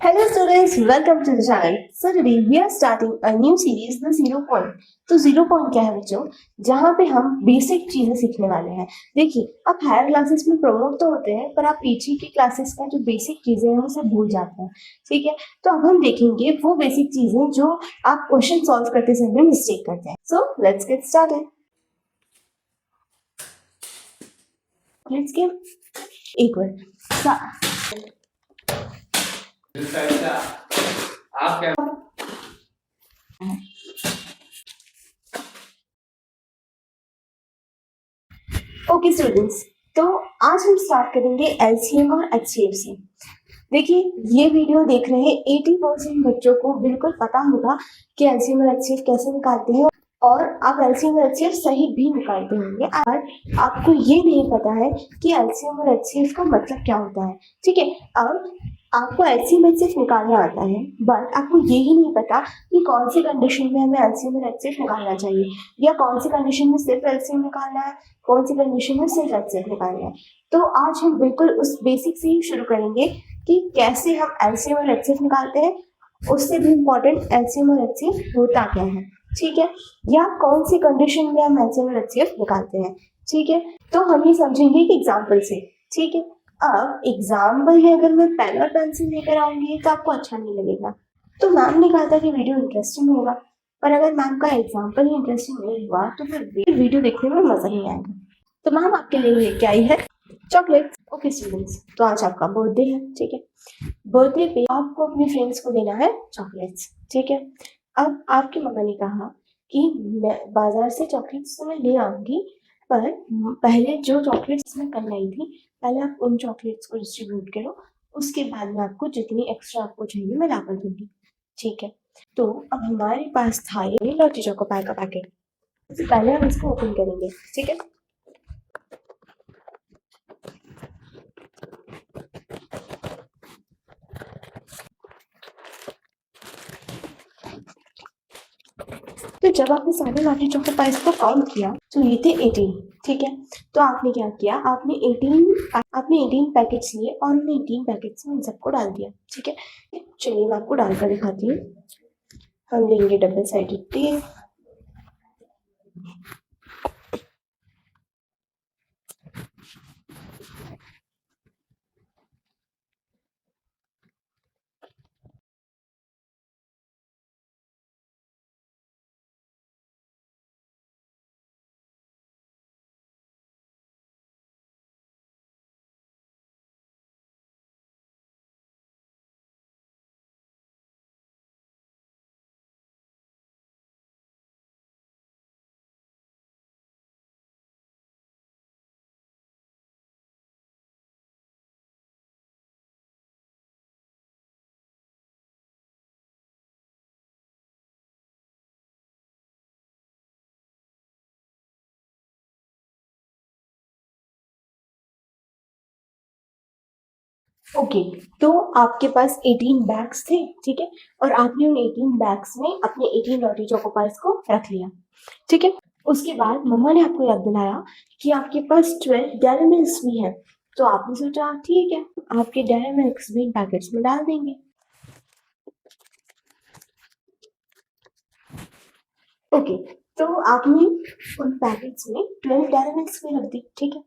Hello students, welcome to the channel. So today we are starting a new series, the Zero Point. तो zero point क्या है बच्चों, जहाँ पे हम बेसिक चीजें सीखने वाले हैं। देखिए, आप हायर क्लासेस में प्रमोट तो होते हैं, पर आप पीछे की क्लासेस का जो बेसिक चीजें हैं उसे भूल जाते हैं। ठीक है, तो अब हम देखेंगे वो बेसिक चीजें जो आप क्वेश्चन सॉल्व करते समय मिस्टेक करते हैं। So let's get started. Let's get equal आप क्या ओके स्टूडेंट्स, तो आज हम स्टार्ट करेंगे एलसीएम और एचसीएफ से। देखिए, ये वीडियो देख रहे 80% बच्चों को बिल्कुल पता होगा कि एलसीएम और एचसीएफ कैसे निकालते हैं, और आप एलसीएम और एचसीएफ सही भी निकालते होंगे। और आपको ये नहीं पता है कि एलसीएम और एचसीएफ का मतलब क्या होता है। ठीक है, अब आपको एलसीएम एचसीएफ निकालना आता है, बट आपको ये ही नहीं पता कि कौन सी कंडीशन में हमें एलसीएम और एचसीएफ निकालना चाहिए, या कौन सी कंडीशन में सिर्फ एलसीएम निकालना है, कौन सी कंडीशन में सिर्फ एचसीएफ निकालना है। तो आज हम बिल्कुल उस बेसिक से ही शुरू करेंगे कि कैसे हम एलसीएम और एचसीएफ निकालते हैं, उससे भी इम्पोर्टेंट एलसीएम और एचसीएफ होता क्या है। ठीक है, या कौन सी कंडीशन में हम एलसीएम और एचसीएफ निकालते हैं। ठीक है, तो हम ये समझेंगे एक एग्जाम्पल से। ठीक है, अब एग्जाम्पल है, अगर मैं पेन और पेंसिल लेकर आऊंगी तो आपको अच्छा नहीं लगेगा। तो मैम ने कहा था कि वीडियो इंटरेस्टिंग होगा, पर अगर मैम का एग्जाम्पल ही इंटरेस्टिंग नहीं हुआ तो फिर वीडियो देखने में मजा नहीं आएगा। तो मैम आपके लिए लेके आई है चॉकलेट्स। ओके स्टूडेंट्स, तो आज आपका बर्थडे है। ठीक है, बर्थडे पे आपको अपने फ्रेंड्स को देना है चॉकलेट्स। ठीक है, अब आपकी मम्मा ने कहा कि मैं बाजार से चॉकलेट्स तो मैं ले आऊंगी, पर पहले जो चॉकलेट्स मैं कल लाई थी, पहले आप उन चॉकलेट्स को डिस्ट्रीब्यूट करो, उसके बाद में आपको जितनी एक्स्ट्रा आपको चाहिए मैं ला कर दूंगी। ठीक है, तो अब हमारे पास था ये लॉटी चोको पाई का पैकेट। पहले हम इसको ओपन करेंगे। ठीक है, तो जब आपने सारे लॉटी चोको पाइस को काउंट किया तो ये थे 18। ठीक है, तो आपने क्या किया, आपने 18 पैकेट्स लिए और उन 18 पैकेट्स में इन सबको डाल दिया। ठीक है, चलिए मैं आपको डालकर दिखाती हूँ। हम लेंगे डबल साइडेड टेप, ओके, तो आपके पास 18 बैग्स थे। ठीक है, और आपने उन 18 बैग्स में अपने 18 लॉटी चोको पाइस को रख लिया। ठीक है, उसके बाद मम्मा ने आपको याद दिलाया कि आपके पास 12 डेयरी मिल्क्स भी हैं। तो आपने सोचा ठीक है, आपके डेयरी मिल्क्स भी इन पैकेट्स में डाल देंगे। ओके, तो आपने उन पैकेट्स में 12 डेयरी मिल्क्स भी रख दी। ठीक है,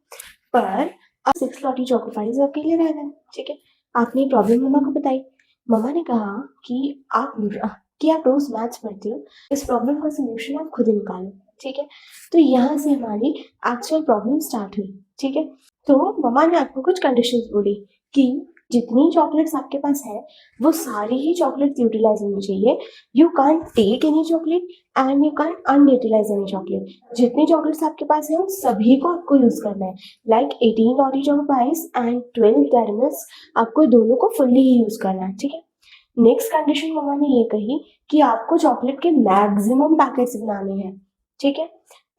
पर अब 6 लॉटी चोको पाइस आपके लिए रह गए। ठीक है, आपने प्रॉब्लम मम्मा को बताई। मम्मा ने कहा कि आप रोज मैथ्स पढ़ते हो, इस प्रॉब्लम का सोल्यूशन आप खुद ही निकालो। ठीक है, तो यहाँ से हमारी एक्चुअल प्रॉब्लम स्टार्ट हुई। ठीक है, तो मम्मा ने आपको कुछ कंडीशंस बोली कि जितनी चॉकलेट्स आपके पास है वो सारी ही चॉकलेट्स यूटिलाइज होनी चाहिए। You can't take any chocolate and you can't unutilise any chocolate. जितनी चॉकलेट्स आपके पास है उन सभी को आपको यूज करना है, like 18 लॉटी Choco Pies and 12 dairy milks, आपको दोनों को फुल्ली ही यूज करना है। ठीक है, नेक्स्ट कंडीशन मम्मा ने ये कही कि आपको चॉकलेट के मैक्सिमम पैकेट्स बनाने हैं। ठीक है,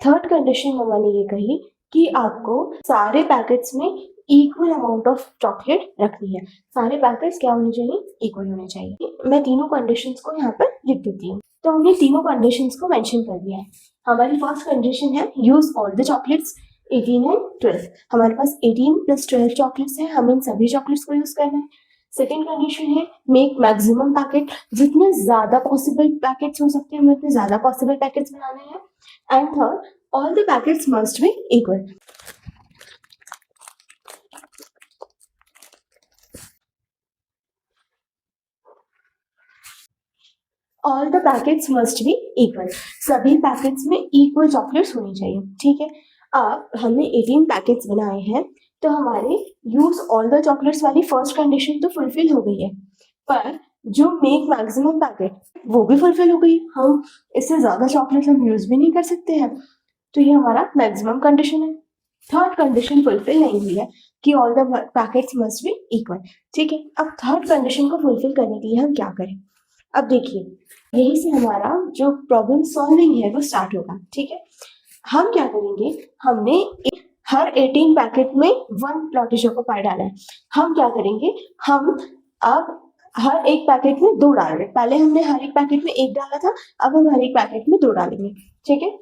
थर्ड कंडीशन मम्मा ने ये कही कि आपको सारे पैकेट्स में इक्वल अमाउंट ऑफ चॉकलेट रखनी है। सारे पैकेट्स क्या होने चाहिए, इक्वल होने चाहिए। मैं तीनों कंडीशंस को यहाँ पर लिख देती हूँ। तो हमने तीनों कंडीशंस को मेंशन कर दिया है। हमारी फर्स्ट कंडीशन है use all the chocolates 18 and 12। हमारे पास 18 + 12 चॉकलेट्स हैं, हमें इन सभी चॉकलेट्स को यूज करना है। सेकेंड कंडीशन है मेक मैक्सिमम पैकेट, जितने ज्यादा पॉसिबल पैकेट्स हो सकते हैं हमें उतने ज्यादा पॉसिबल पैकेट्स बनाने हैं। And third, all the packets must be equal. All the packets must be equal, सभी पैकेट्स में इक्वल चॉकलेट्स होनी चाहिए, ठीक है। अब हमने 18 पैकेट्स बनाए हैं, तो हमारे यूज ऑल द चॉकलेट्स वाली फर्स्ट कंडीशन तो फुलफिल हो गई है, पर जो मेक मैक्सिमम पैकेट वो भी फुलफिल हो गई। हम इससे ज्यादा चॉकलेट्स हम यूज भी नहीं कर सकते हैं, तो ये हमारा मैक्सिमम कंडीशन है। थर्ड कंडीशन फुलफिल नहीं हुई है कि all the packets must be equal, ठीक है। अब थर्ड कंडीशन को फुलफिल करने के लिए हम क्या करें? अब देखिए, यही से हमारा जो प्रॉब्लम सॉल्विंग है वो स्टार्ट होगा, ठीक है। हम क्या करेंगे, हमने हर 18 पैकेट में 1 लॉटी चोको पाई डाला है। हम क्या करेंगे, हम अब हर एक पैकेट में 2 डाल रहे हैं। पहले हमने हर एक पैकेट में 1 डाला था, अब हम हर एक पैकेट में 2 डालेंगे, ठीक है।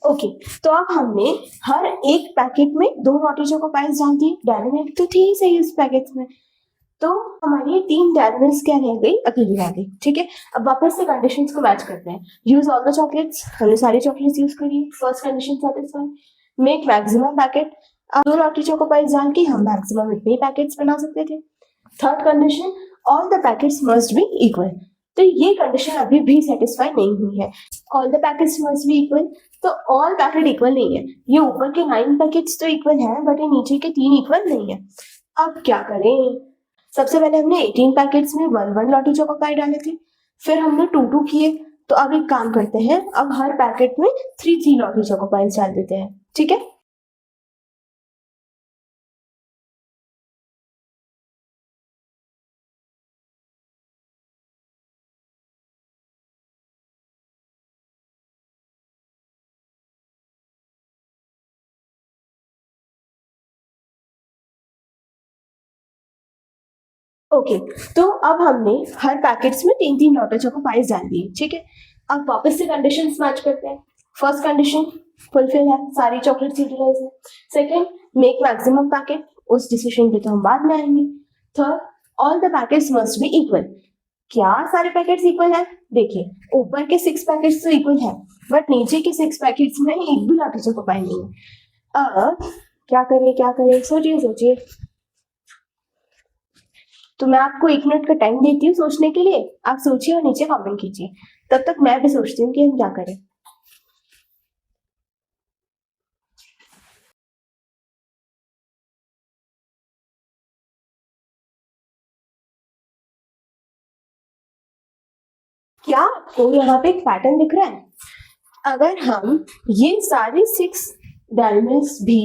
ओके, तो अब हमने हर एक पैकेट में 2 लॉटी चोको पाइस डाल दिए। डेयरी मिल्क तो थी ही सही उस पैकेट में, तो हमारी 3 डेयरी मिल्क क्या रह गई, अकेली रह गई, ठीक है। अब वापस से कंडीशंस को मैच करते हैं। यूज ऑल द चॉकलेट्स, हमने सारी चॉकलेट्स यूज करी, first condition satisfy. Make maximum packet, अब 2 लॉटी चोको पाइस डाल के हम मैक्सिमम इतने पैकेट्स बना सकते थे। Third condition, all the packets must be equal, तो ये कंडीशन अभी भी सेटिस्फाई नहीं हुई है। All the packets must be equal, तो ऑल पैकेट इक्वल नहीं है। ये ऊपर के 9 पैकेट्स तो इक्वल हैं, बट ये नीचे के 3 इक्वल नहीं है। अब क्या करें? सबसे पहले हमने 18 पैकेट्स में 1 लॉटी चोको पाई डाले थे, फिर हमने 2 किए। तो अब एक काम करते हैं, अब हर पैकेट में 3 लॉटी चोको पाइस डाल देते हैं, ठीक है। ओके, तो अब हमने हर पैकेट्स में 3 लॉटी चोको पाइस डाल दिए, ठीक है। अब वापस से कंडीशंस मैच करते हैं। फर्स्ट कंडीशन फुलफिल है, सारी चॉकलेट्स यूटिलाइज है। सेकंड, मेक मैक्सिमम पैकेट, उस डिसीजन पे तो हम बाद में आएंगे। Third, all the packets must be equal, क्या सारे पैकेट्स इक्वल है? देखिए, ऊपर के 6 पैकेट्स तो इक्वल है, बट नीचे के 6 पैकेट्स में एक भी लॉटी चोको पाई नहीं है। अब क्या करें, क्या करें, सोचिए सोचिए। तो मैं आपको 1 मिनट का टाइम देती हूँ सोचने के लिए, आप सोचिए और नीचे कमेंट कीजिए। तब तक मैं भी सोचती हूँ कि हम क्या करें। क्या आपको यहाँ पे एक पैटर्न दिख रहा है? अगर हम ये सारे 6 डायमंड्स भी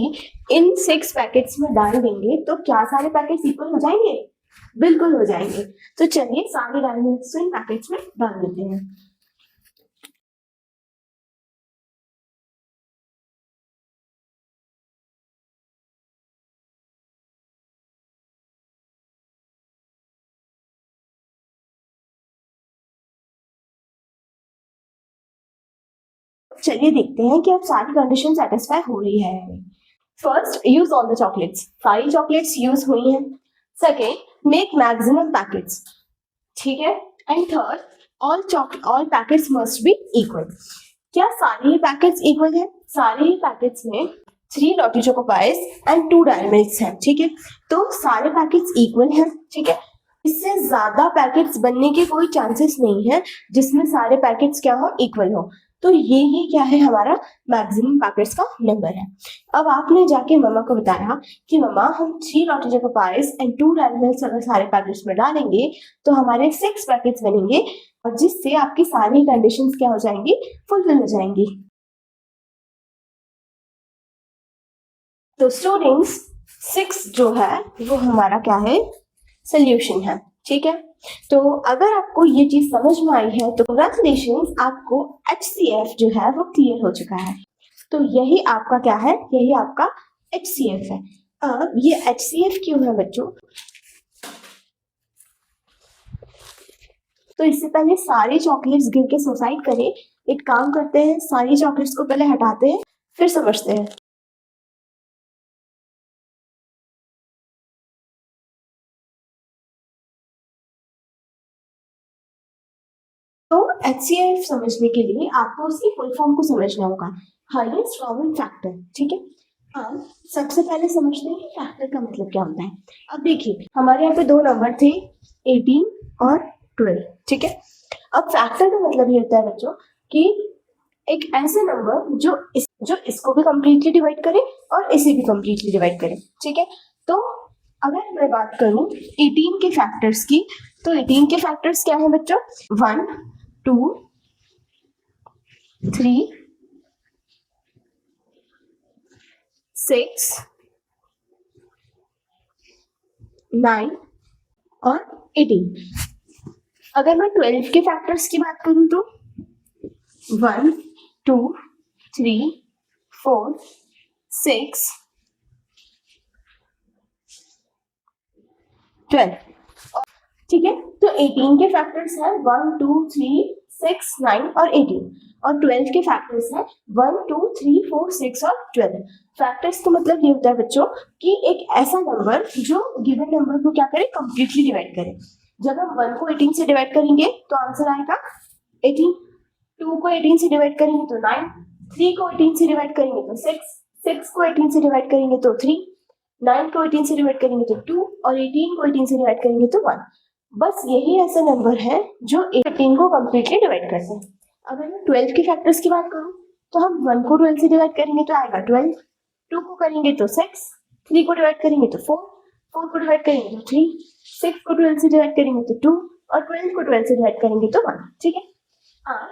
इन 6 पैकेट्स में डाल देंगे तो क्या सारे पैकेट्स इक्वल हो जाएंगे? बिल्कुल हो जाएंगे। तो चलिए सारे डायमंड्स इन पैकेट्स में डाल देते हैं। चलिए देखते हैं कि अब सारी कंडीशन सेटिस्फाई हो रही है। First, use all the chocolates, सारी चॉकलेट्स यूज हुई हैं। सेकेंड, मेक मैक्सिमम पैकेट्स, ठीक है। And third, all packets must be equal, क्या सारे ही पैकेट्स इक्वल है? सारे ही पैकेट्स में 3 Lotte Choco Pies and 2 Dairy Milk है, ठीक है। तो सारे पैकेट्स इक्वल हैं, ठीक है। इससे ज्यादा पैकेट्स बनने के कोई चांसेस नहीं है जिसमें सारे पैकेट्स क्या हो, इक्वल हो। तो ये ही क्या है, हमारा मैक्सिमम पैकेट्स का नंबर है। अब आपने जाके मम्मा को बताया कि मम्मा हम 3 Lotte Choco Pies and 2 Dairy Milk अगर सारे पैकेट्स में डालेंगे तो हमारे 6 पैकेट्स बनेंगे, और जिससे आपकी सारी कंडीशंस क्या हो जाएंगी, फुलफिल हो जाएंगी। तो स्टूडेंट्स, 6 जो है वो हमारा क्या है, सोल्यूशन है। ठीक है, तो अगर आपको ये चीज समझ में आई है तो कंग्रेचुलेशन, आपको HCF जो है वो क्लियर हो चुका है। तो यही आपका क्या है, यही आपका HCF है। अब ये HCF क्यों है बच्चों, तो इससे पहले सारी चॉकलेट्स गिर के सुसाइड करें, एक काम करते हैं, सारी चॉकलेट्स को पहले हटाते हैं फिर समझते हैं। तो HCF समझने के लिए आपको उसकी फुल फॉर्म को समझना होगा, हाईएस्ट कॉमन फैक्टर। ठीक है, हाँ, सबसे पहले समझते हैं फैक्टर का मतलब क्या होता है। अब देखिए हमारे यहाँ पे दो नंबर थे 18 और 12। ठीक है, अब फैक्टर का मतलब ये होता है बच्चों कि एक ऐसा नंबर जो इसको भी कंप्लीटली डिवाइड करे और इसे भी कंप्लीटली डिवाइड करे। ठीक है, तो अगर मैं बात करूं 18 के फैक्टर्स की, तो 18 के फैक्टर्स क्या हैं बच्चों, 1 2 3 6 9 और 18। अगर मैं 12 के फैक्टर्स की बात करूं तो 1 2 3 4 6 12। ठीक है, तो 18 के फैक्टर्स हैं 1 2 3 6 9 और 18, और 12 के फैक्टर्स हैं 1 2 3 4 6 और 12। फैक्टर्स का मतलब ये होता है बच्चों कि एक ऐसा नंबर जो गिवन नंबर को क्या करे, कंप्लीटली डिवाइड करे। जब हम 1 को 18 से डिवाइड करेंगे तो आंसर आएगा 18, 2 को 18 से डिवाइड करेंगे तो 9, 3 को 18 से डिवाइड करेंगे तो 6, 6 को 18 से डिवाइड करेंगे तो 3, 9 को 18 से डिवाइड करेंगे तो 2 और 18 को 18 से डिवाइड करेंगे तो 1। बस यही ऐसा नंबर है जो 18 को कंप्लीटली डिवाइड करते हैं। अगर मैं 12 के फैक्टर्स की बात करूं तो हम 1 को 12 से डिवाइड करेंगे तो आएगा 12, 2 को करेंगे तो 6, 3 को डिवाइड करेंगे तो 4, 4 को डिवाइड करेंगे तो 3, 6 को 12 से डिवाइड करेंगे तो 2 और 12 को 12 से डिवाइड करेंगे तो 1। ठीक है, हाँ,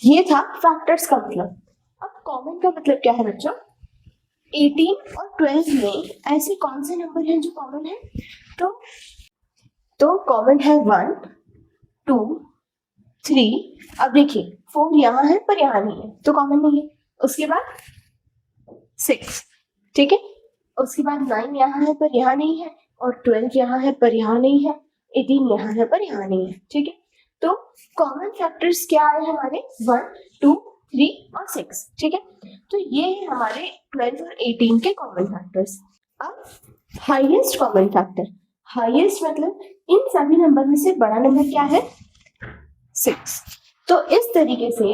ये था फैक्टर्स का मतलब। अब कॉमन का मतलब क्या है बच्चों, 18 और 12 में ऐसे कौन से नंबर हैं जो कॉमन है, तो कॉमन है 1 2 3। अब देखिए 4 यहाँ है पर यहाँ नहीं है तो कॉमन नहीं है। उसके बाद 6, ठीक है, उसके बाद 9 यहाँ है पर यहाँ नहीं है, और 12 यहाँ है पर यहाँ नहीं है, 18 यहाँ है पर यहाँ नहीं है। ठीक है, तो कॉमन फैक्टर्स क्या आए हमारे, 1 2 3 और 6। ठीक है, तो ये है हमारे 12 और 18 के कॉमन फैक्टर्स। अब हाईएस्ट कॉमन फैक्टर, हाईएस्ट मतलब इन सभी नंबर में से बड़ा नंबर क्या है, 6। तो इस तरीके से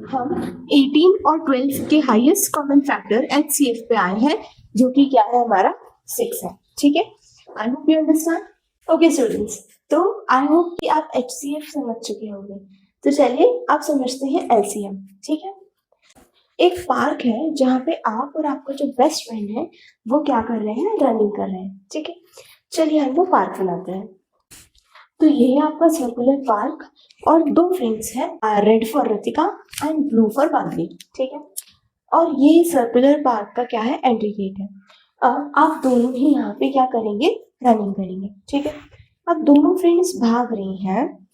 हम 18 और 12 के हाईएस्ट कॉमन फैक्टर HCF पे आए हैं, जो कि क्या है हमारा 6 है। ठीक है, I hope you understand. Okay students, तो आई होप कि आप HCF समझ चुके होंगे। तो चलिए आप समझते हैं LCM। ठीक है, एक पार्क है जहाँ पे आप और आपका जो बेस्ट फ्रेंड है वो क्या कर रहे हैं, रनिंग कर रहे हैं। ठीक है, चलिए हम वो पार्क बनाते हैं। तो ये है आपका सर्कुलर पार्क और दो फ्रेंड्स हैं, red for Ratika and blue for Badli. ठीक है, और ये सर्कुलर पार्क का क्या है, एंट्री गेट है। अब आप दोनों ही यहाँ पे क्या करेंगे, रनिंग करेंगे। ठीक है, अब दोनों फ्रेंड्स भाग रही हैं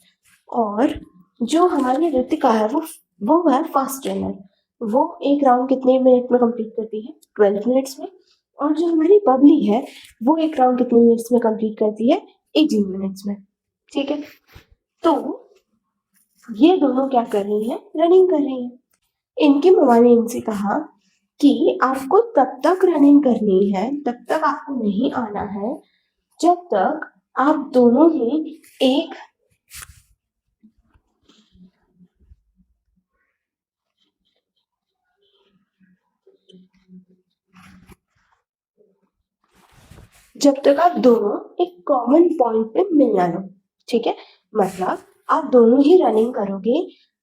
और जो हमारी ऋतिका है वो है फास्ट रनर। वो एक राउंड कितने मिनट में कंप्लीट करती है, 12 मिनट्स में। और जो हमारी बबली है वो एक राउंड कितने मिनट्स में कंप्लीट करती है, 18 मिनट्स में। ठीक है, तो ये दोनों क्या कर रही हैं, रनिंग कर रही हैं। इनकी मम्मा ने इनसे कहा कि आपको तब तक रनिंग करनी है, तब तक आपको नहीं आना है जब तक आप दोनों ही एक कॉमन पॉइंट पे मिलना लो। ठीक है, मतलब आप दोनों ही रनिंग करोगे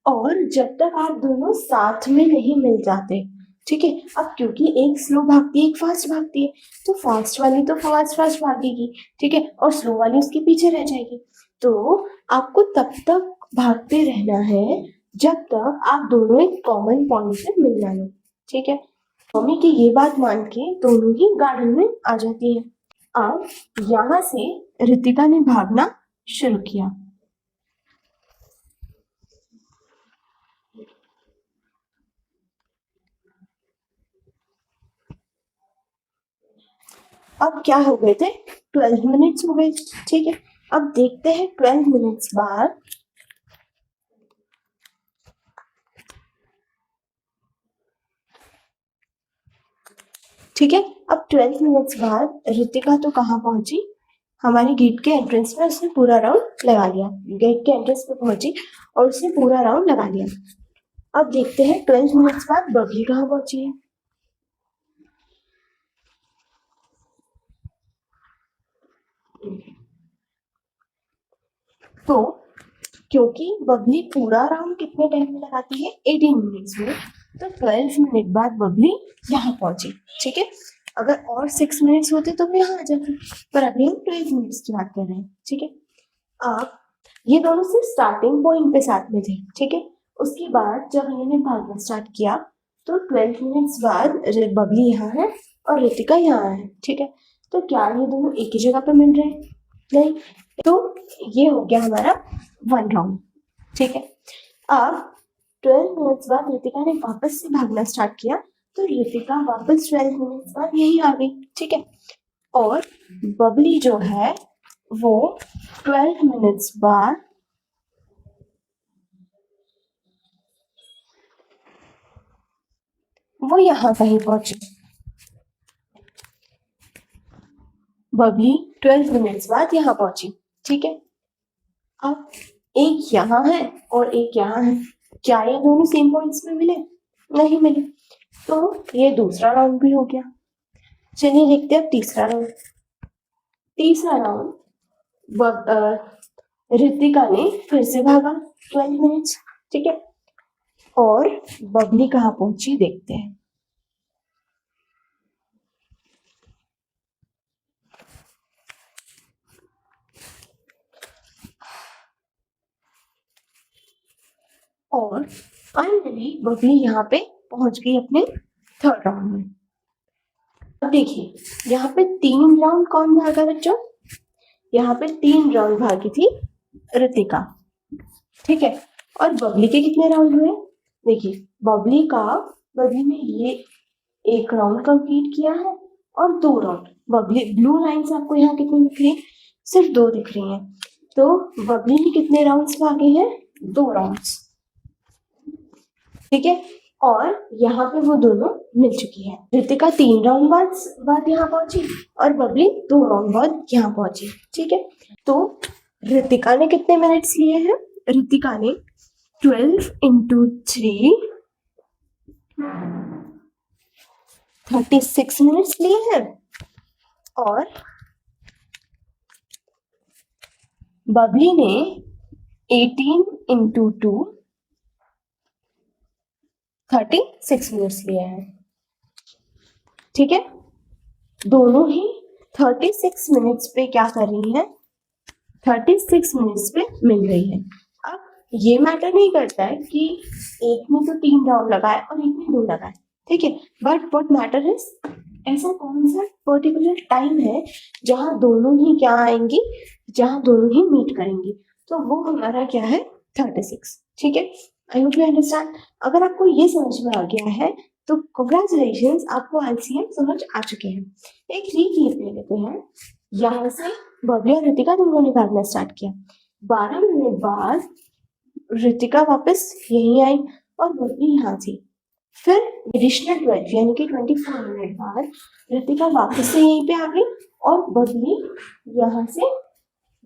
और जब तक आप दोनों साथ में नहीं मिल जाते। ठीक है, अब क्योंकि एक स्लो भागती है एक फास्ट भागती है, तो फास्ट वाली तो फास्ट फास्ट भागेगी, ठीक है, और स्लो वाली उसके पीछे रह जाएगी। तो आपको तब तक भागते रहना है जब तक आप दोनों एक कॉमन पॉइंट पे मिल ना लो। ठीक है, मम्मी की ये बात मान के दोनों ही गार्डन में आ जाती है। अब यहाँ से रितिका ने भागना शुरू किया। अब क्या हो गए थे, 12 मिनट्स हो गए। ठीक है, अब देखते हैं 12 मिनट्स बाद ठीक है, अब 12 मिनट्स बाद रितिका तो कहाँ पहुंची, हमारे गेट के एंट्रेंस में। उसने पूरा राउंड लगा लिया, गेट के एंट्रेंस पे पहुंची और उसने पूरा राउंड लगा लिया। अब देखते हैं 12 मिनट्स बाद बबली कहाँ पहुंची है। तो क्योंकि बबली पूरा राउंड कितने टाइम में लगाती है, 18 मिनट्स में, तो 12 मिनट बाद बबली यहाँ पहुंची। ठीक है, अगर और 6 मिनट्स होते तो वो यहाँ आ जाती, पर अभी हम 12 मिनट्स की बात कर रहे हैं। ठीक है, अब ये दोनों सिर्फ स्टार्टिंग पॉइंट पे साथ में थे। ठीक है, उसके बाद जब इन्होंने भागना स्टार्ट किया तो 12 मिनट्स बाद बबली यहाँ है और रितिका यहाँ है। ठीक है, तो क्या ये दोनों एक ही जगह पे मिल रहे हैं? नहीं। तो ये हो गया हमारा 1 राउंड। ठीक है, अब 12 मिनट्स बाद रितिका ने वापस से भागना स्टार्ट किया तो रितिका वापस 12 मिनट्स बाद यही आ गई। ठीक है, और बबली जो है वो 12 मिनट्स बाद वो यहाँ कहीं पहुंची। बबली 12 मिनट्स बाद यहाँ पहुंची। ठीक है, अब एक यहाँ है और एक यहाँ है, क्या ये दोनों सेम पॉइंट्स में मिले? नहीं मिले, तो ये दूसरा राउंड भी हो गया। चलिए देखते हैं अब तीसरा राउंड। तीसरा राउंड रितिका ने फिर से भागा 12 मिनट्स। ठीक है, और बबली कहाँ पहुंची देखते हैं। और फाइनली बबली यहाँ पे पहुंच गई अपने थर्ड राउंड में। अब देखिए यहाँ पे 3 राउंड कौन भागा बच्चों? यहाँ पे 3 राउंड भागी थी रितिका। ठीक है, और बबली के कितने राउंड हुए? देखिए बबली ने ये 1 राउंड कंप्लीट किया है और 2 राउंड। बबली ब्लू लाइंस आपको यहाँ कितनी दिख रही है? सिर्फ 2 दिख रही हैं। तो बबली ने कितने राउंड्स भागे हैं? 2 राउंड्स। ठीक है, और यहाँ पे वो दोनों मिल चुकी है। रितिका 3 राउंड बाद यहाँ पहुंची और बबली 2 राउंड बाद यहाँ पहुंची। ठीक है, तो रितिका ने कितने मिनट्स लिए हैं? रितिका ने 12 into 3 36 मिनट्स लिए हैं और बबली ने 18 into 2 36 मिनट्स लिए हैं। ठीक है, दोनों ही 36 मिनट्स पे क्या कर रही है? 36 मिनट्स पे मिल रही है। अब ये मैटर नहीं करता है कि एक में तो 3 राउंड लगाए और एक में 2 लगाए। ठीक है, बट व्हाट मैटर इज ऐसा कौन सा पर्टिकुलर टाइम है जहां दोनों ही क्या आएंगी, जहां दोनों ही मीट करेंगी, तो वो हमारा क्या है? 36। ठीक है, आई होप यू अंडरस्टैंड। अगर आपको ये समझ में आ गया है तो कांग्रेचुलेशंस, आपको एलसीएम समझ आ चुके हैं। एक रीकेप ले लेते हैं। यहाँ से बबली और रितिका दोनों ने भागना स्टार्ट किया। 12 मिनट बाद रितिका वापस यहीं आई और बबली यहाँ थी। फिर एडिशनल 12 यानी कि 24 मिनट बाद रितिका वापस से यहीं पे आ गई और बबली यहाँ से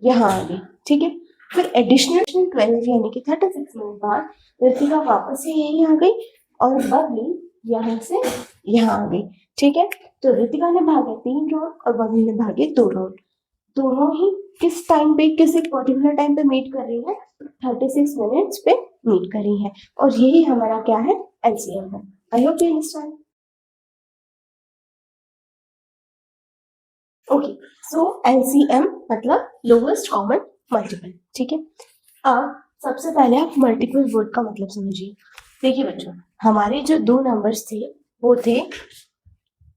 यहाँ आ गई। ठीक है, फिर एडिशनल 12 यानी कि 36 मिनट बाद रितिका वापस से यहीं आ गई और बबली यहाँ से यहाँ आ गई। ठीक है, तो रितिका ने भागे 3 राउंड और बबली ने भागे 2 राउंड। दोनों ही किस टाइम पे, किस एक पर्टिकुलर टाइम पे मीट कर रही है? 36 मिनट्स पे मीट कर रही है और यही हमारा क्या है? एलसीएम है। I hope you understand. Okay, so LCM मतलब लोएस्ट कॉमन मल्टीपल। ठीक है, अब सबसे पहले आप मल्टीपल वर्ड का मतलब समझिए। देखिए बच्चों, हमारे जो 2 नंबर्स थे वो थे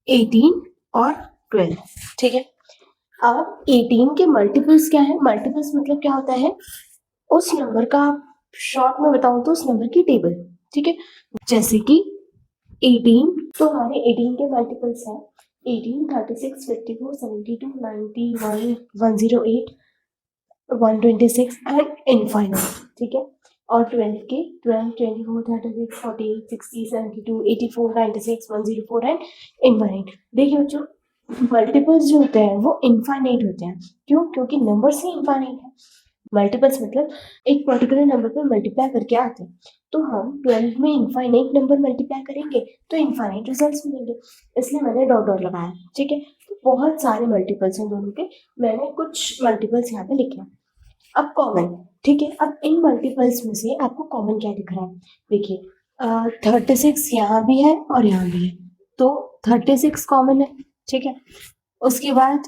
18 और 12, ठीक है। अब 18 के मल्टीपल्स क्या है? मल्टीपल्स मतलब क्या होता है? उस नंबर का, शॉर्ट में बताऊं तो उस नंबर की टेबल, ठीक है। जैसे कि 18, तो हमारे 18 के मल्टीपल्स हैं 18, 36, 54, 72, 91, 108, 126 एंड इनफाइनाइट, ठीक है। और 12 के 12, 24, 36, 48, 60, 72, 84, 96, 104 एंड इनफाइनाइट। देखिए बच्चों, मल्टीपल्स जो होते हैं वो इनफाइनाइट होते हैं। क्यों? क्योंकि नंबर से इनफाइनाइट है। मल्टीपल्स मतलब एक पर्टिकुलर नंबर पर मल्टीप्लाई करके आते हैं। तो हम 12 में इनफाइनाइट नंबर मल्टीप्लाई करेंगे तो इनफाइनाइट रिजल्ट्स मिलेंगे, इसलिए मैंने डॉट डॉट लगाया, ठीक है। तो बहुत सारे मल्टीपल्स हैं दोनों के, मैंने कुछ मल्टीपल्स यहाँ पे लिखे। अब कॉमन, ठीक है। अब इन मल्टीपल्स में से आपको कॉमन क्या दिख रहा है? देखिए 36 यहाँ भी है और यहाँ भी है, तो 36 कॉमन है, ठीक है। उसके बाद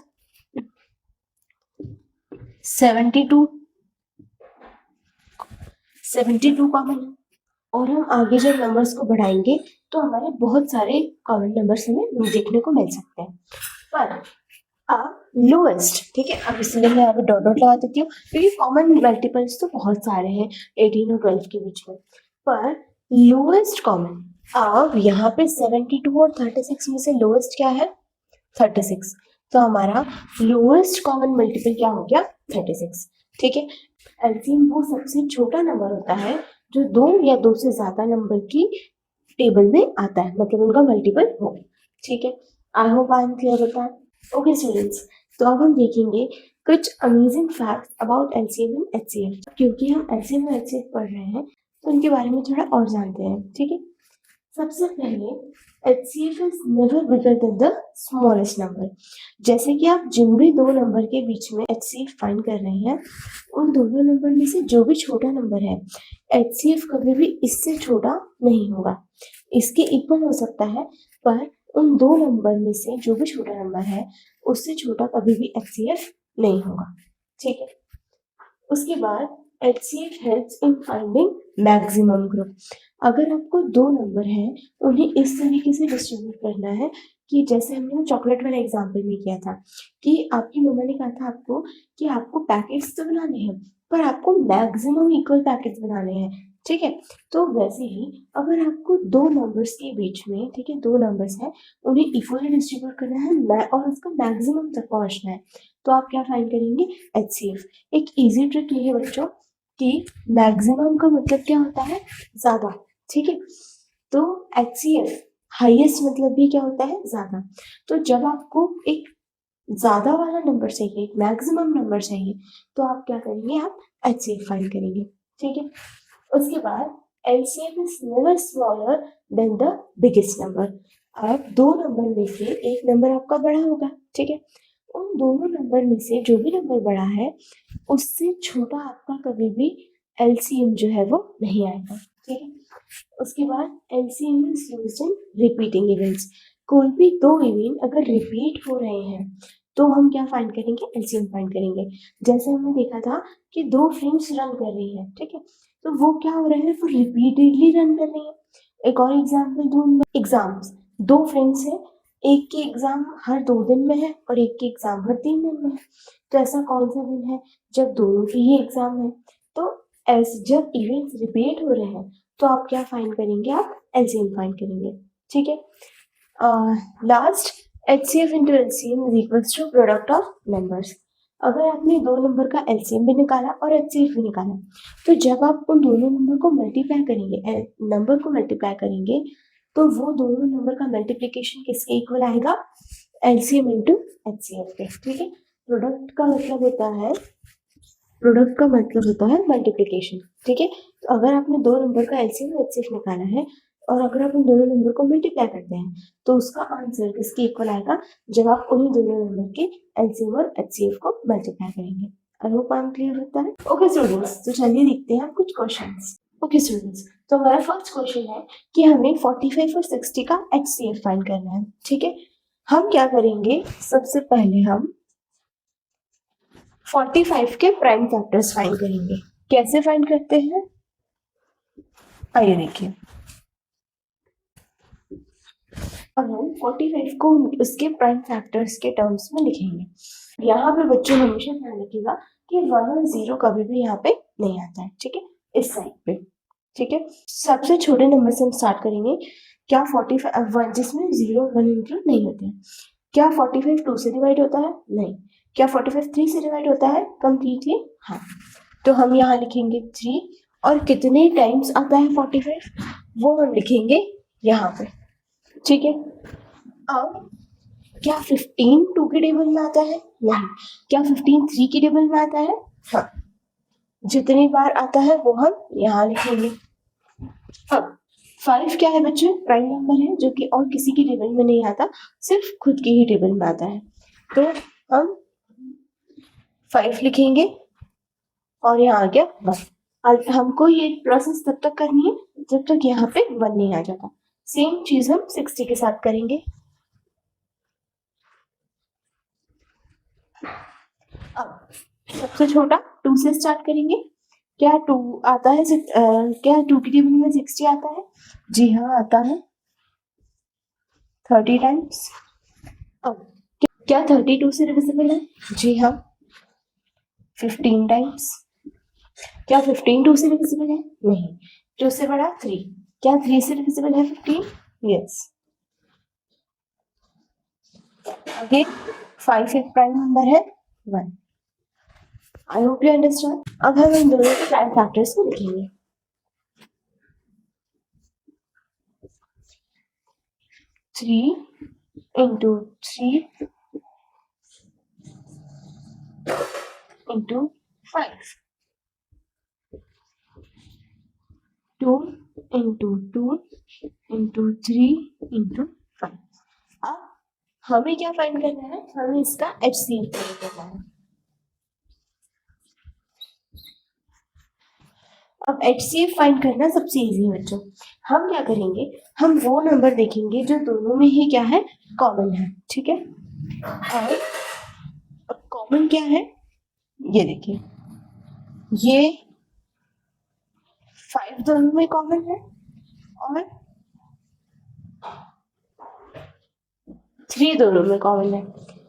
72 कॉमन है। और हम आगे जब नंबर्स को बढ़ाएंगे तो हमारे बहुत सारे कॉमन नंबर्स हमें देखने को मिल सकते हैं। पर अब लोएस्ट, ठीक है, अब इसलिए मैं यहाँ पे डॉट डॉट लगा देती हूँ क्योंकि कॉमन मल्टीपल्स तो बहुत सारे हैं 18 और 12 के बीच में। पर लोएस्ट कॉमन, अब यहाँ पे 72 और 36 में से लोएस्ट क्या है? 36। तो हमारा लोएस्ट कॉमन मल्टीपल क्या हो गया? 36, ठीक है। एलसीएम वो सबसे छोटा नंबर होता है जो दो या दो से ज्यादा नंबर की टेबल में आता है, मतलब उनका मल्टीपल हो, ठीक है। I hope I am clear होता है। ओके स्टूडेंट्स, तो अब हम देखेंगे कुछ amazing facts about LCM and HCF. क्योंकि हम एलसीएम और एचसीएफ पढ़ रहे हैं तो उनके बारे में थोड़ा और जानते हैं, ठीक है। सबसे पहले HCF is never bigger than the smallest number. जैसे कि आप जिन भी दो नंबर के बीच में HCF फाइंड कर रहे हैं, उन दोनों नंबर में से जो भी छोटा नंबर है HCF कभी भी इससे छोटा नहीं होगा, इसके इक्वल हो सकता है, पर उन दो नंबर में से जो भी छोटा नंबर है उससे छोटा कभी भी HCF नहीं होगा, ठीक है। उसके बाद HCF helps in finding maximum group. अगर आपको दो नंबर हैं उन्हें इस तरीके से डिस्ट्रीब्यूट करना है कि जैसे हमने चॉकलेट वाला एग्जाम्पल में किया था कि आपकी मम्मा ने कहा था आपको कि आपको पैकेट्स तो बनाने हैं पर आपको मैक्सिमम इक्वल पैकेट्स बनाने हैं, ठीक है। तो वैसे ही अगर आपको दो नंबर्स के बीच में, ठीक है, दो नंबर्स हैं उन्हें इक्वली डिस्ट्रीब्यूट करना है और उसका मैक्सिमम तक पहुंचना है, तो आप क्या फाइंड करेंगे? HCF। एक इजी ट्रिक ये है बच्चों कि मैक्सिमम का मतलब क्या होता है? ज्यादा, ठीक है। तो HCF हाईएस्ट मतलब भी क्या होता है? ज्यादा। तो जब आपको एक ज्यादा वाला नंबर चाहिए, एक मैक्सिमम नंबर चाहिए, तो आप क्या करेंगे? आप HCF फाइंड करेंगे, ठीक है। उसके बाद LCM is never smaller than the biggest number. अब दो नंबर में से एक नंबर आपका बड़ा होगा, ठीक है। उन दोनों नंबर में से जो भी नंबर बड़ा है उससे छोटा आपका कभी भी LCM जो है वो नहीं आएगा, ठीक है। उसके बाद LCM is used in repeating events. कोई भी दो इवेंट अगर रिपीट हो रहे हैं तो हम क्या फाइंड करेंगे? LCM फाइंड करेंगे। जैसे हमने देखा था कि दो फ्रेंड्स रन कर रही हैं, ठीक है, तो वो क्या हो रहे हैं? वो रिपीटेडली रन कर रही है। एक और एग्जाम्पल दूं मैं, एग्जाम्स, दो फ्रेंड्स हैं, एक के एग्जाम हर 2 दिन में है और एक के एग्जाम हर 3 दिन में है, तो ऐसा कौन सा दिन है जब दोनों के ही एग्जाम है? तो जब इवेंट्स रिपीट हो रहे हैं तो आप क्या फाइंड करेंगे? आप LCM फाइंड करेंगे, ठीक है। Last, HCF into LCM is equals to product of numbers. अगर आपने दो नंबर का LCM भी निकाला और HCF भी निकाला, तो जब आप उन दोनों नंबर को मल्टीप्लाई करेंगे, नंबर को मल्टीप्लाई करेंगे, तो वो दोनों नंबर का मल्टीप्लिकेशन किसके इक्वल आएगा? LCM इंटू HCF के, ठीक है। प्रोडक्ट का मतलब होता है मल्टीप्लिकेशन, ठीक है। तो अगर आपने दो नंबर का LCM और HCF निकाला है और अगर आप उन दोनों नंबर को मल्टीप्लाई करते हैं तो उसका आंसर किसके इक्वल आएगा? जब आप उन्हीं दोनों नंबर के LCM और HCF को मल्टीप्लाई करेंगे। I hope I am clear होता है। ओके स्टूडेंट्स, तो चलिए देखते हैं कुछ क्वेश्चंस। ओके स्टूडेंट्स, तो हमारा फर्स्ट क्वेश्चन है कि हमें 45 और 60 का HCF फाइंड करना है, ठीक है। हम क्या करेंगे? सबसे पहले हम 45 के प्राइम फैक्टर्स फाइंड करेंगे। कैसे फाइंड करते हैं? आइए देखिए। अब हम 45 को उसके प्राइम फैक्टर्स के टर्म्स में लिखेंगे। यहाँ पे बच्चों हमेशा ध्यान रखिएगा कि 1 और 0 कभी भी यहाँ पे नहीं आता है, ठीक है, इस साइड पे, ठीक है। सबसे छोटे नंबर से हम स्टार्ट करेंगे। क्या 45 जिसमें 0 1 इंक्लूड नहीं होते हैं। क्या 45 2 से डिवाइड होता है? नहीं। क्या 45 3 से डिवाइड होता है कंप्लीटली? हाँ। तो हम यहाँ लिखेंगे 3 और कितने टाइम्स आता है 45 वो हम लिखेंगे यहाँ पे, ठीक है। अब क्या 15 2 के टेबल में आता है? नहीं। क्या 15 3 के टेबल में आता है? हाँ। जितनी बार आता है वो हम यहाँ लिखेंगे। अब 5 क्या है बच्चों? प्राइम नंबर है जो कि और किसी की टेबल में नहीं आता, सिर्फ खुद की ही टेबल में आता है। तो हम 5 लिखेंगे और यहाँ आ गया 1। और हमको ये प्रोसेस तब तक करनी है जब तक यहाँ पे 1 नहीं आ जाता। सेम चीज हम 60 के साथ करेंगे। अब सबसे छोटा 2 से स्टार्ट करेंगे। क्या 2 आता है? क्या 2 की टेबल में 60 आता है? जी हाँ आता है 30 टाइम्स। अब क्या 32 से डिविजिबल है? जी हाँ 15 टाइम्स। क्या 15 2 से डिविजिबल है? नहीं। 2 से बड़ा 3। क्या 3 से डिविजिबल है 15? यस। अगेन 5 एक प्राइम नंबर है 1। I hope you understand. अब हम इन दोनों के प्राइम फैक्टर्स को लिखेंगे। 3 into 3 into 5, 2 into 2 into 3 into 5। अब हमें क्या फाइंड करना है? हमें इसका HCF फाइंड करना है। अब HCF फाइंड करना सबसे इजी है बच्चों। हम क्या करेंगे? हम वो नंबर देखेंगे जो दोनों में ही क्या है, कॉमन है, ठीक है। और अब कॉमन क्या है? ये देखिए, ये 5 दोनों में कॉमन है और 3 दोनों में कॉमन है।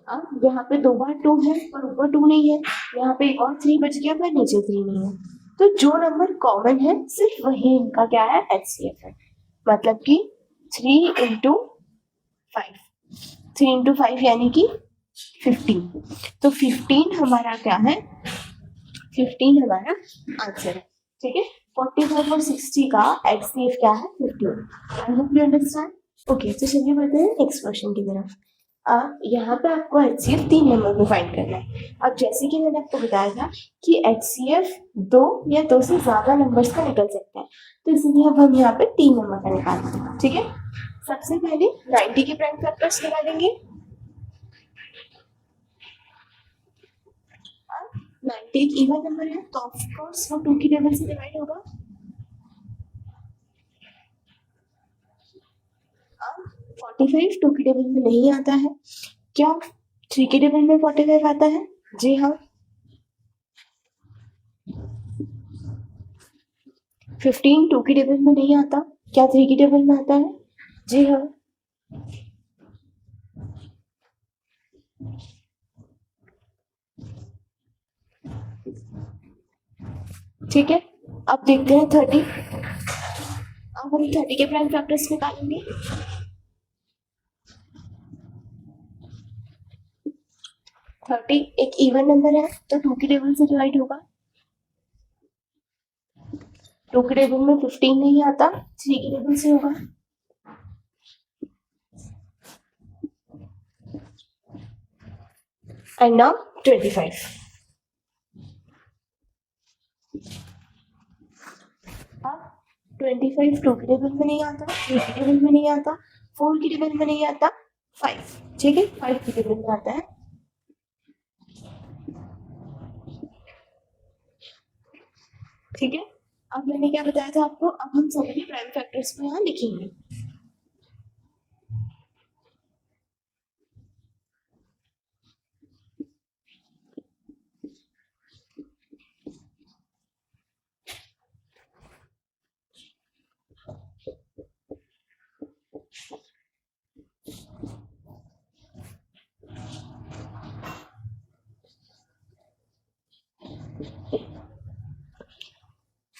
अब यहाँ पे 2 बार 2 है और ऊपर 2 नहीं है, यहाँ पे एक और 3 बच गया पर नीचे 3 नहीं है। तो जो नंबर कॉमन है सिर्फ वही इनका क्या है, HCF है। मतलब कि 3 into 5, 3 into 5 यानी कि 15। तो 15 हमारा क्या है? 15 हमारा आंसर है, ठीक है। 45 और 60 का HCF क्या है? 15। I hope you understand. Okay, तो चलिए बढ़ते हैं नेक्स्ट क्वेश्चन की तरफ। यहाँ पे आपको HCF 3 नंबर में फाइंड करना है। अब जैसे कि मैंने आपको बताया था कि HCF 2 या 2 से ज्यादा नंबर्स का निकल सकता है, तो इसलिए अब हम यहाँ पे 3 नंबर का निकालेंगे, ठीक है। सबसे पहले 90 के प्राइम फैक्टर्स निकालेंगे। 90 एक इवन नंबर है तो ऑफ कोर्स वो 2 की टेबल से डिवाइड होगा। अब 45 2 की टेबल में नहीं आता है। क्या 3 की टेबल में 45 आता है? जी हाँ। 15 2 की टेबल में नहीं आता। क्या 3 की टेबल में आता है? जी हाँ। ठीक है, अब देखते हैं 30। अब हम 30 के प्राइम फैक्टर्स निकालेंगे। 30 एक इवन नंबर है तो 2 की टेबल से डिवाइड होगा। 2 की टेबल में 15 नहीं आता, 3 की टेबल से होगा। And now 25। अब 25 2 की टेबल में नहीं आता, 3 की टेबल में नहीं आता, 4 की टेबल में नहीं आता, 5, ठीक है, 5 की टेबल में आता है। ठीक है, अब मैंने क्या बताया था आपको? अब हम सभी प्राइम फैक्टर्स को यहाँ लिखेंगे।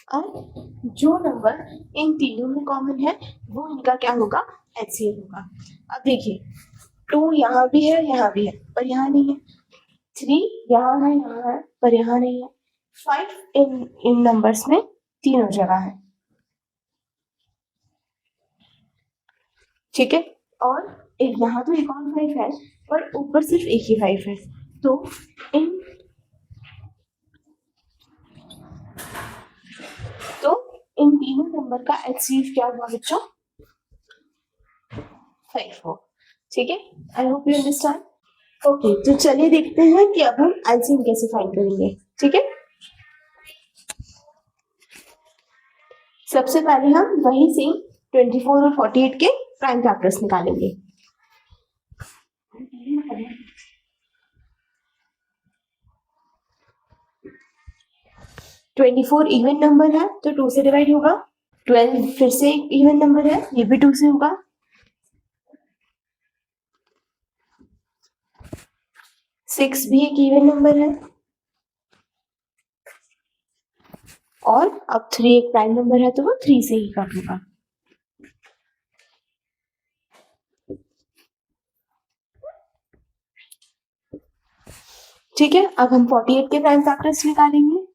और जो नंबर इन तीनों में कॉमन है वो इनका क्या होगा, एचसीएफ होगा। अब देखिए 2 यहाँ भी है पर यहाँ नहीं है, 3 यहाँ है पर यहाँ नहीं है, 5 इन नंबर्स में तीनों जगह है, ठीक है। और एक यहाँ तो एक और 5 है पर ऊपर सिर्फ एक ही 5 है, तो इन तीनों नंबर का एचसीएफ क्या हुआ बच्चों, 5 हो, ठीक है। I hope you understand. Okay, तो चलिए देखते हैं कि अब हम एलसीएम कैसे फाइंड करेंगे, ठीक है। सबसे पहले हम वही से 24 और 48 के प्राइम फैक्टर्स निकालेंगे। ट्वेंटी 24 इवन नंबर है तो 2 से डिवाइड होगा, 12 फिर से एक इवन नंबर है, ये भी 2 से होगा, 6 भी एक इवन नंबर है, और अब 3 एक प्राइम नंबर है तो वो 3 से ही कट होगा। ठीक है, अब हम 48 के प्राइम फैक्टर्स निकालेंगे।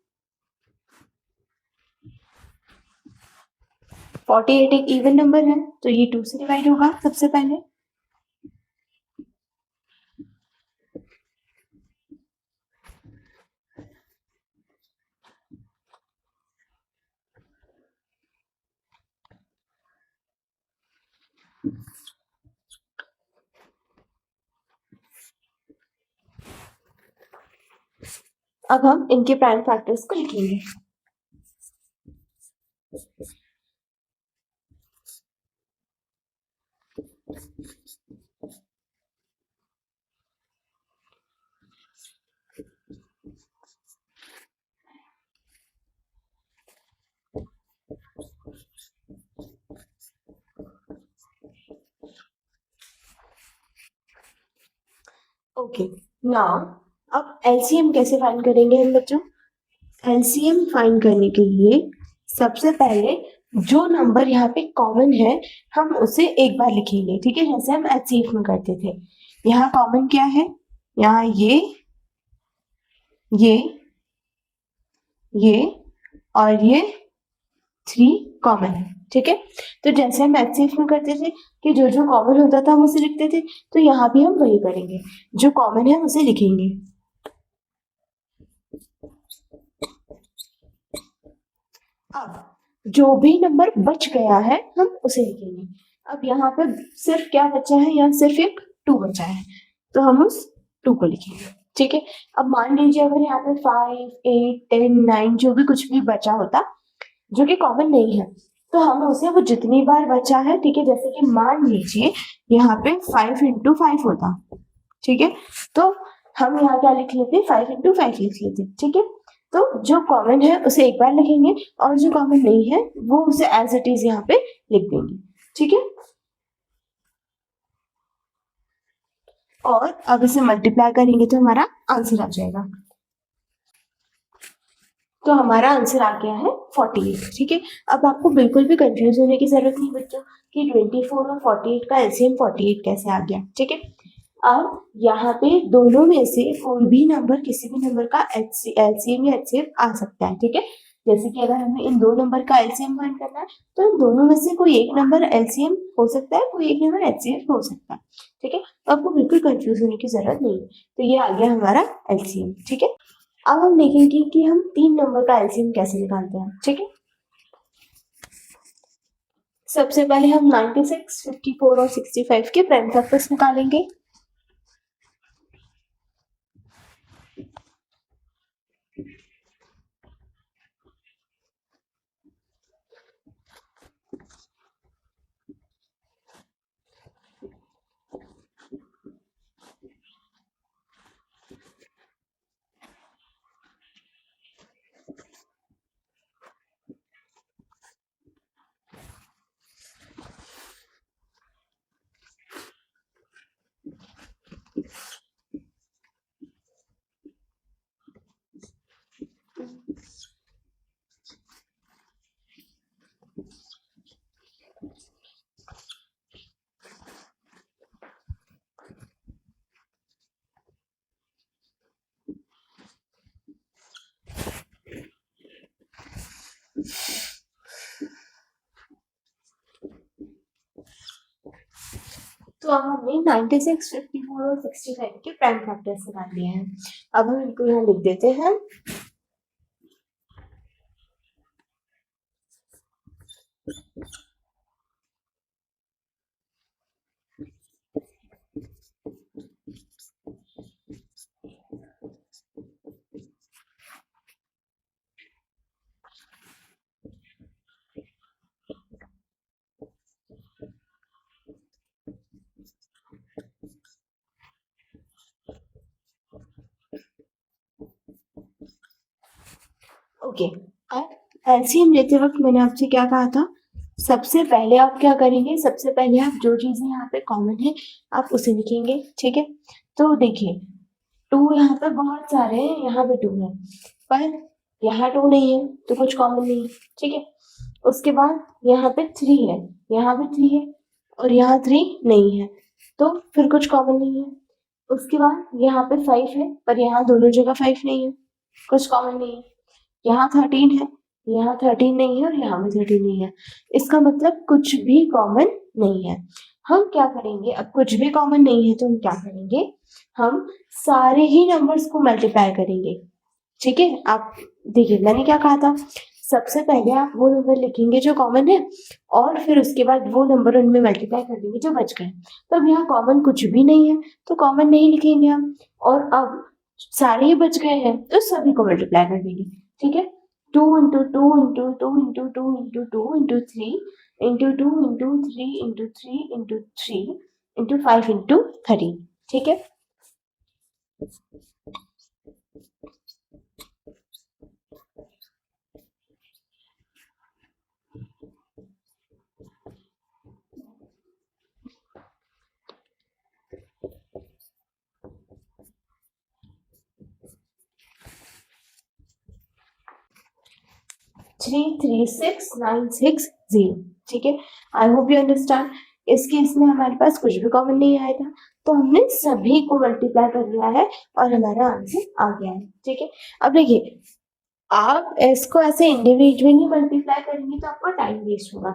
48 एक इवन नंबर है तो ये 2 से डिवाइड होगा सबसे पहले, अब हम इनके प्राइम फैक्टर्स को लिखेंगे। ओके, नाउ अब एलसीएम कैसे फाइंड करेंगे हम बच्चों। एलसीएम फाइंड करने के लिए सबसे पहले जो नंबर यहाँ पे कॉमन है हम उसे एक बार लिखेंगे, ठीक है, जैसे हम एचसीएफ में करते थे। यहाँ कॉमन क्या है, यहाँ ये और ये 3 कॉमन है, ठीक है। तो जैसे हम एचसीएफ में करते थे कि जो जो कॉमन होता था हम उसे लिखते थे, तो यहाँ भी हम वही करेंगे, जो कॉमन है उसे लिखेंगे। अब जो भी नंबर बच गया है हम उसे लिखेंगे। अब यहाँ पे सिर्फ क्या बचा है, यहाँ सिर्फ एक 2 बचा है तो हम उस 2 को लिखेंगे, ठीक है। अब मान लीजिए अगर यहाँ पे 5, 8, 10, 9 जो भी कुछ भी बचा होता जो कि कॉमन नहीं है तो हम उसे वो जितनी बार बचा है, ठीक है, जैसे कि मान लीजिए यहाँ पे 5 × 5 होता, ठीक है, तो हम यहाँ क्या लिख लेते, 5 × 5 लिख लेते, ठीक है। तो जो कॉमन है उसे एक बार लिखेंगे और जो कॉमन नहीं है वो उसे एज इट इज यहाँ पे लिख देंगे, ठीक है। और अब इसे मल्टीप्लाई करेंगे तो हमारा आंसर आ जाएगा। तो हमारा आंसर आ गया है 48, ठीक है। अब आपको बिल्कुल भी कंफ्यूज होने की जरूरत नहीं बच्चों कि 24 और 48 का एलसीएम 48 कैसे आ गया, ठीक है। अब यहाँ पे दोनों में से कोई भी नंबर किसी भी नंबर का एलसीएम या एचसीएफ आ सकता है, ठीक है। जैसे कि अगर हमें इन 2 नंबर का एलसीएम फाइंड करना है तो इन दोनों में से कोई एक नंबर एलसीएम हो सकता है, कोई एक नंबर एचसीएफ हो सकता है, ठीक है। तो आपको बिल्कुल कंफ्यूज होने की जरूरत नहीं है। तो ये आ गया हमारा एलसीएम, ठीक है। अब हम देखेंगे कि हम 3 नंबर का एलसीएम कैसे निकालते हैं, ठीक है। सबसे पहले हम 96, 54 और 65 के प्राइम फैक्टर्स निकालेंगे। तो अब हमने 96, 54 और 65 के प्राइम फैक्टर्स निकाल लिए हैं। अब हम इनको यहाँ लिख देते हैं। ओके, अब एलसीएम लेते वक्त मैंने आपसे क्या कहा था, सबसे पहले आप क्या करेंगे, सबसे पहले आप जो चीजें यहाँ पे कॉमन है आप उसे लिखेंगे, ठीक है। तो देखिए 2 यहाँ पे बहुत सारे हैं, यहाँ पे 2 है, पर यहाँ 2 नहीं है तो कुछ कॉमन नहीं है, ठीक है। उसके बाद यहाँ पे 3 है, यहाँ पे 3 है और यहाँ 3 नहीं है, तो फिर कुछ कॉमन नहीं है। उसके बाद यहाँ पे 5 है, पर यहाँ दोनों जगह 5 नहीं है, कुछ कॉमन नहीं है। यहाँ 13 है, यहाँ 13 नहीं है और यहाँ भी 13 नहीं है, इसका मतलब कुछ भी कॉमन नहीं है। हम क्या करेंगे, अब कुछ भी कॉमन नहीं है तो हम क्या करेंगे, हम सारे ही नंबर्स को मल्टीप्लाई करेंगे, ठीक है। आप देखिए मैंने क्या कहा था, सबसे पहले आप वो नंबर लिखेंगे जो कॉमन है और फिर उसके बाद वो नंबर उनमें मल्टीप्लाई कर देंगे जो बच गए। तो अब यहाँ कॉमन कुछ भी नहीं है तो कॉमन नहीं लिखेंगे हम, और अब सारे ही बच गए हैं तो सभी को मल्टीप्लाई कर देंगे, ठीक है। 2 into 2 into 2 into 2 into 2 into 3 into 2 into 3 into 3 into 3 into 5 into 13, ठीक है। 336960, ठीक है। I hope you understand. इस केस में हमारे पास कुछ भी कॉमन नहीं आया था तो हमने सभी को मल्टीप्लाई कर लिया है और हमारा आंसर आ गया है, ठीक है। अब देखिए आप इसको ऐसे इंडिविजुअली मल्टीप्लाई करेंगे तो आपका टाइम वेस्ट होगा।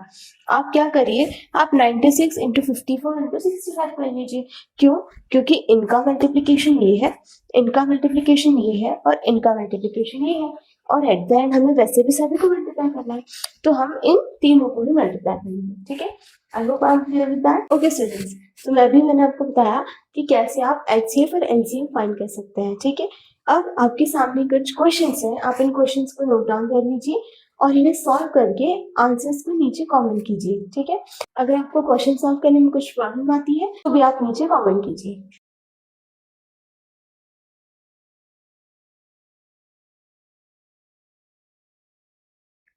आप क्या करिए, आप 96 इंटू 54 इंटू 65 कर लीजिए। क्यों? क्योंकि इनका मल्टीप्लिकेशन ये है, इनका मल्टीप्लिकेशन ये है और इनका मल्टीप्लिकेशन ये है, और एट द एंड हमें वैसे भी सभी को मल्टीप्लाई करना है तो हम इन तीनों को भी मल्टीप्लाई करेंगे, ठीक है। I hope I am clear with that. Okay students, तो मैंने आपको बताया कि कैसे आप एचसीएफ और एलसीएम फाइंड कर सकते हैं, ठीक है। अब आपके सामने कुछ क्वेश्चंस हैं, आप इन क्वेश्चंस को नोट डाउन कर लीजिए और इन्हें सॉल्व करके आंसर्स को नीचे कमेंट कीजिए, ठीक है। अगर आपको क्वेश्चन सॉल्व करने में कुछ प्रॉब्लम आती है तो भी आप नीचे कमेंट कीजिए।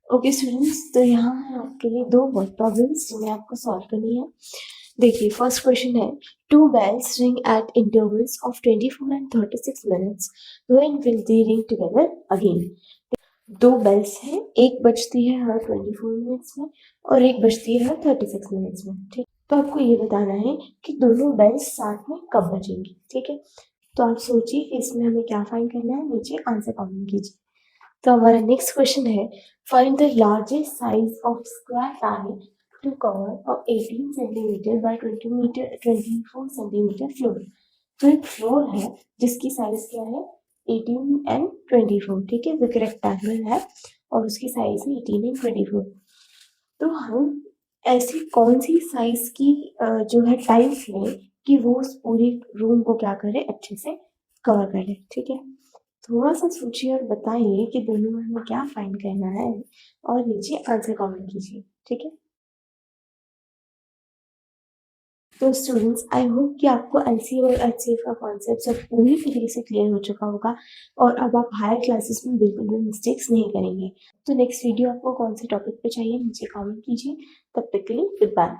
ओके स्टूडेंट्स, तो यहाँ है आपके लिए 2 वर्ड प्रॉब्लम्स जिन्हें आपको सॉल्व करनी है। देखिए फर्स्ट क्वेश्चन है, 2 bells ring at intervals of 24 and 36 minutes. When will they ring together again? 2 bells हैं, एक बजती है हर 24 मिनट्स में और एक बजती है हर 36 मिनट्स में, ठीक। तो आपको ये बताना है कि दोनों बेल्स साथ में कब बजेंगी, ठीक है। तो आप सोचिए कि इसमें हमें क्या फाइंड करना है, नीचे आंसर कमेंट कीजिए। तो हमारा नेक्स्ट क्वेश्चन है, find the largest size of square tile to cover of 18 centimetre by 24 centimetre floor. तो एक फ्लोर है जिसकी साइज क्या है, 18 एंड 24, ठीक है। वो रेक्टेंगल है और उसकी साइज है 18 एंड 24। तो हम ऐसी कौन सी साइज की जो है टाइल्स लें कि वो उस पूरे रूम को क्या करे, अच्छे से कवर करे, ठीक है। थोड़ा सा सोचिए और बताइए कि दोनों में हमें क्या फाइंड करना है और नीचे आंसर कमेंट कीजिए, ठीक है। तो स्टूडेंट्स, आई होप कि आपको एलसीएम और एचसीएफ का कॉन्सेप्ट सब पूरी तरीके से क्लियर हो चुका होगा और अब आप हायर क्लासेस में बिल्कुल भी मिस्टेक्स नहीं करेंगे। तो नेक्स्ट वीडियो आपको कौन से टॉपिक पे चाहिए नीचे कमेंट कीजिए। तब तक के लिए गुड बाय।